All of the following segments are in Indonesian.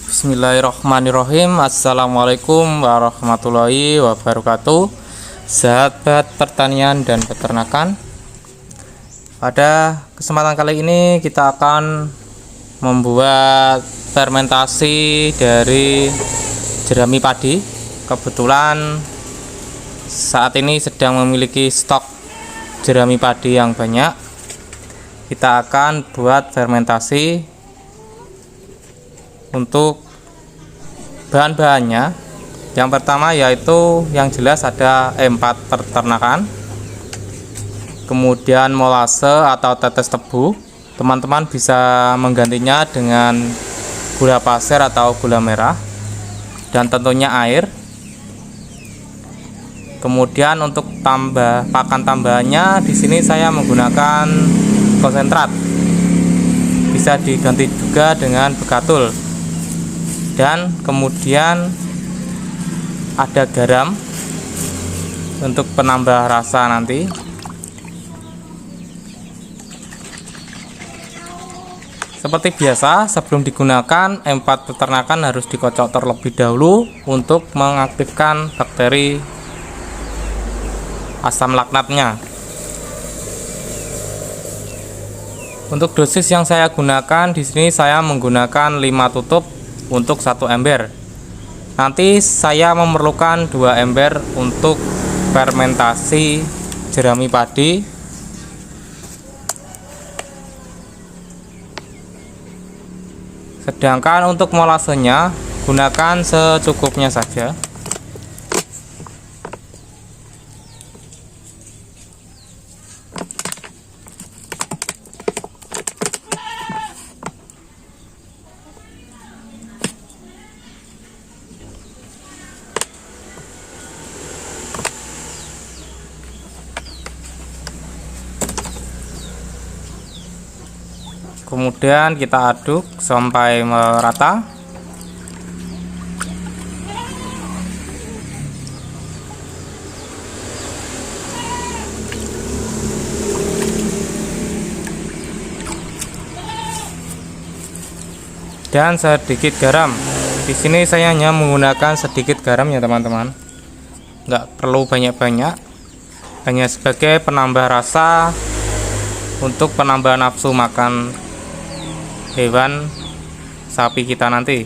Bismillahirrahmanirrahim. Assalamualaikum warahmatullahi wabarakatuh. Sahabat pertanian dan peternakan, pada kesempatan kali ini kita akan membuat fermentasi dari jerami padi. Kebetulan saat ini sedang memiliki stok jerami padi yang banyak. Kita akan buat fermentasi. Untuk bahan-bahannya, yang pertama yaitu yang jelas ada E4 peternakan, kemudian molase atau tetes tebu. Teman-teman bisa menggantinya dengan gula pasir atau gula merah, dan tentunya air. Kemudian untuk pakan tambahannya di sini saya menggunakan konsentrat, bisa diganti juga dengan bekatul. Dan kemudian ada garam untuk penambah rasa nanti. Seperti biasa, sebelum digunakan E4 peternakan harus dikocok terlebih dahulu untuk mengaktifkan bakteri asam laknatnya. Untuk dosis yang saya gunakan di sini, saya menggunakan 5 tutup untuk 1 ember. Nanti saya memerlukan 2 ember untuk fermentasi jerami padi. Sedangkan untuk molasenya gunakan secukupnya saja. Kemudian kita aduk sampai merata. Dan sedikit garam. Di sini saya hanya menggunakan sedikit garam ya teman-teman. Nggak perlu banyak-banyak. Hanya sebagai penambah rasa untuk penambah nafsu makan hewan sapi kita nanti.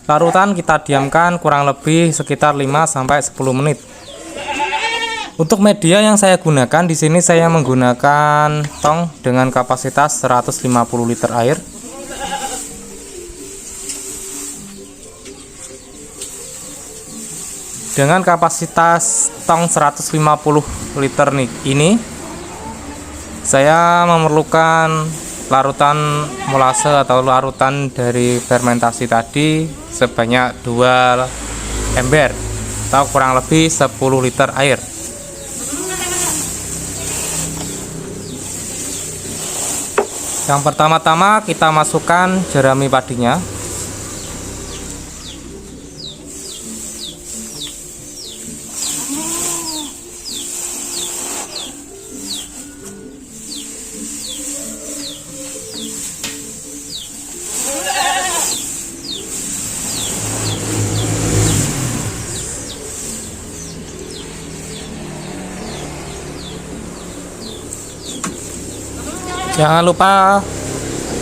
Larutan kita diamkan kurang lebih sekitar 5-10 menit. Untuk media yang saya gunakan di sini, saya menggunakan tong dengan kapasitas 150 liter air. Dengan kapasitas tong 150 liter ini, saya memerlukan larutan molase atau larutan dari fermentasi tadi sebanyak 2 ember atau kurang lebih 10 liter air. Yang pertama-tama kita masukkan jerami padinya. Jangan lupa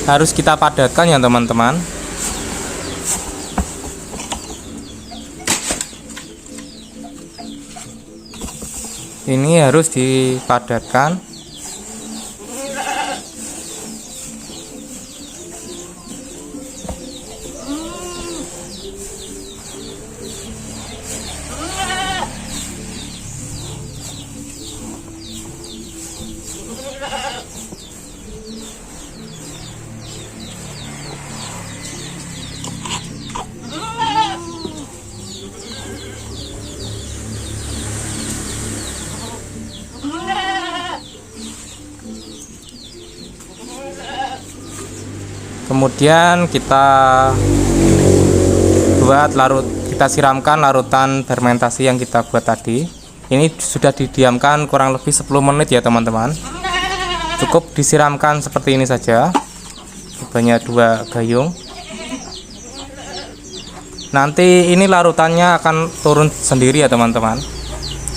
harus kita padatkan ya teman-teman. Ini harus dipadatkan. Kemudian kita siramkan larutan fermentasi yang kita buat tadi. Ini sudah didiamkan kurang lebih 10 menit ya teman-teman. Cukup disiramkan seperti ini saja, banyak 2 gayung. Nanti ini larutannya akan turun sendiri ya teman-teman.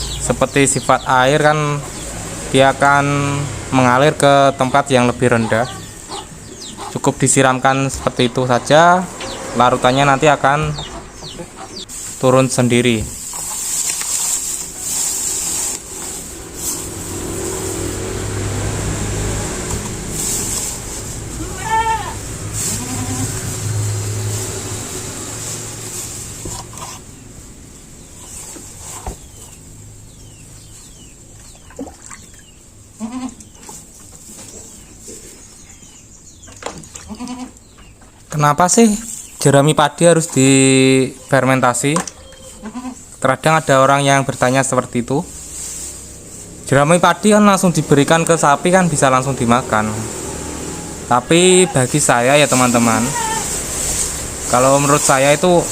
Seperti sifat air kan, dia akan mengalir ke tempat yang lebih rendah. Cukup disiramkan seperti itu saja, larutannya nanti akan turun sendiri. Kenapa sih jerami padi harus difermentasi? Terkadang ada orang yang bertanya seperti itu. Jerami padi kan langsung diberikan ke sapi kan bisa langsung dimakan. Tapi bagi saya ya teman-teman, kalau menurut saya itu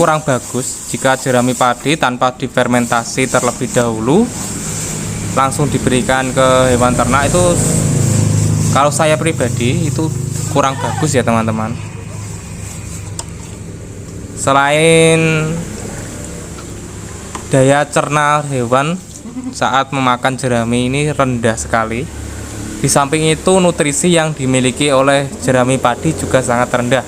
kurang bagus jika jerami padi tanpa difermentasi terlebih dahulu langsung diberikan ke hewan ternak. Itu kalau saya pribadi itu kurang bagus ya teman-teman. Selain daya cerna hewan saat memakan jerami ini rendah sekali, di samping itu nutrisi yang dimiliki oleh jerami padi juga sangat rendah,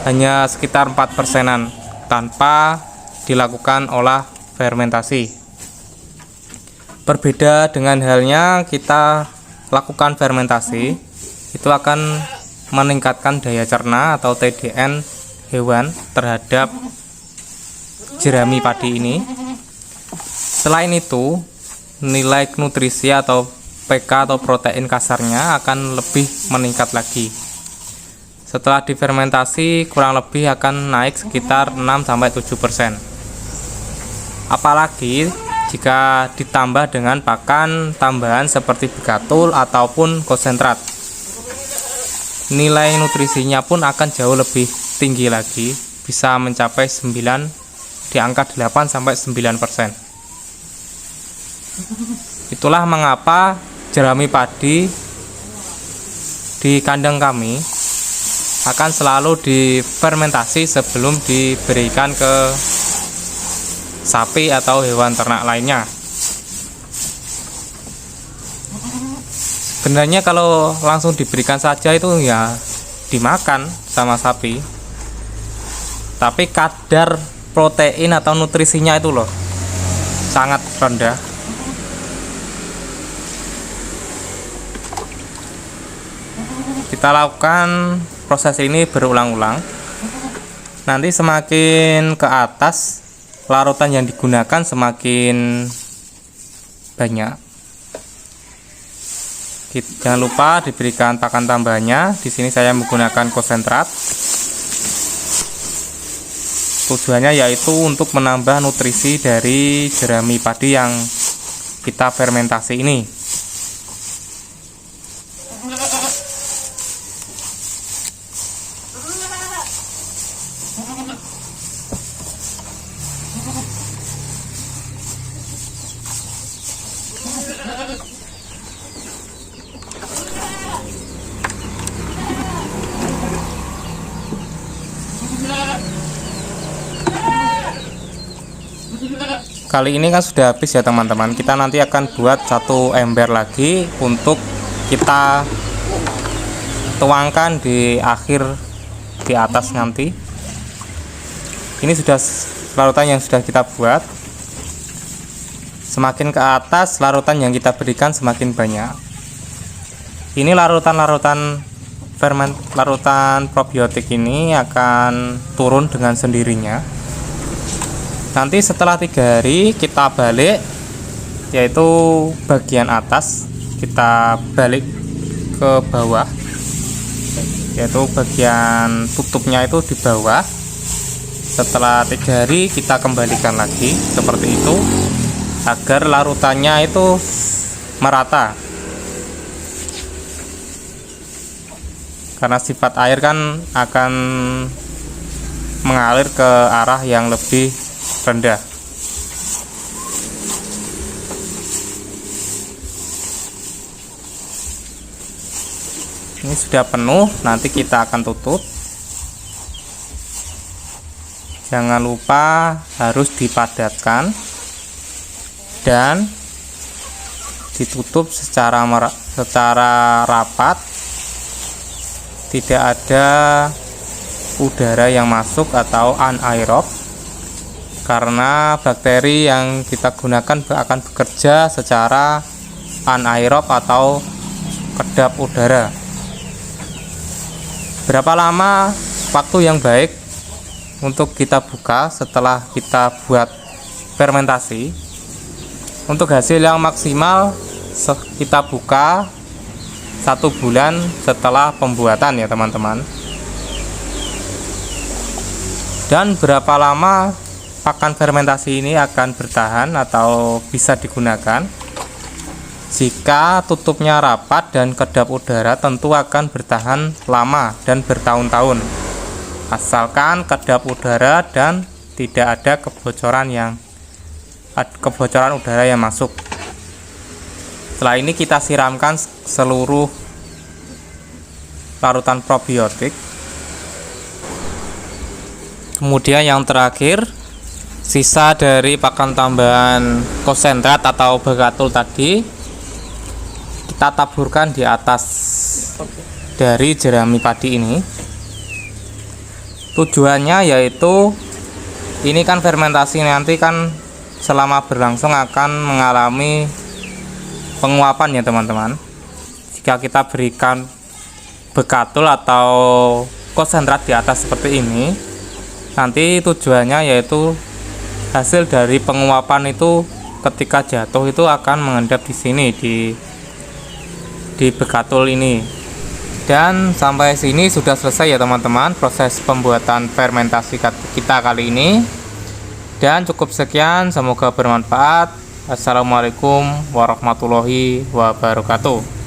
hanya sekitar 4%-an tanpa dilakukan olah fermentasi. Berbeda dengan halnya kita lakukan fermentasi, itu akan meningkatkan daya cerna atau TDN hewan terhadap jerami padi ini. Selain itu, nilai nutrisi atau PK atau protein kasarnya akan lebih meningkat lagi. Setelah difermentasi kurang lebih akan naik sekitar 6-7%. Apalagi jika ditambah dengan pakan tambahan seperti begatul ataupun konsentrat, nilai nutrisinya pun akan jauh lebih tinggi lagi, bisa mencapai 9, di angka 8-9%. Itulah mengapa jerami padi di kandang kami akan selalu difermentasi sebelum diberikan ke sapi atau hewan ternak lainnya. Sebenarnya kalau langsung diberikan saja itu ya dimakan sama sapi, tapi kadar protein atau nutrisinya itu loh sangat rendah. Kita lakukan proses ini berulang-ulang. Nanti semakin ke atas larutan yang digunakan semakin banyak. Jangan lupa diberikan pakan tambahannya. Di sini saya menggunakan konsentrat. Tujuannya yaitu untuk menambah nutrisi dari jerami padi yang kita fermentasi ini. Kali ini kan sudah habis ya teman-teman. Kita nanti akan buat 1 ember lagi untuk kita tuangkan di akhir di atas nanti. Ini sudah larutan yang sudah kita buat. Semakin ke atas larutan yang kita berikan semakin banyak. Ini larutan probiotik ini akan turun dengan sendirinya. Nanti setelah 3 hari kita balik, yaitu bagian atas kita balik ke bawah, yaitu bagian tutupnya itu di bawah. Setelah 3 hari kita kembalikan lagi seperti itu agar larutannya itu merata, karena sifat air kan akan mengalir ke arah yang lebih rendah. Ini sudah penuh, nanti kita akan tutup. Jangan lupa harus dipadatkan dan ditutup secara rapat, tidak ada udara yang masuk atau anaerob, karena bakteri yang kita gunakan akan bekerja secara anaerob atau kedap udara. Berapa lama waktu yang baik untuk kita buka setelah kita buat fermentasi? Untuk hasil yang maksimal kita buka 1 bulan setelah pembuatan ya teman-teman. Dan berapa lama pakan fermentasi ini akan bertahan atau bisa digunakan? Jika tutupnya rapat dan kedap udara tentu akan bertahan lama dan bertahun-tahun, asalkan kedap udara dan tidak ada kebocoran udara yang masuk. Setelah ini kita siramkan seluruh larutan probiotik. Kemudian yang terakhir, sisa dari pakan tambahan konsentrat atau bagatul tadi kita taburkan di atas dari jerami padi ini. Tujuannya yaitu ini kan fermentasi nanti kan selama berlangsung akan mengalami penguapan ya teman-teman. Jika kita berikan bagatul atau konsentrat di atas seperti ini, nanti tujuannya yaitu hasil dari penguapan itu ketika jatuh itu akan mengendap di sini di bagatul ini. Dan sampai sini sudah selesai ya teman-teman proses pembuatan fermentasi kita kali ini. Dan cukup sekian, semoga bermanfaat. Assalamualaikum warahmatullahi wabarakatuh.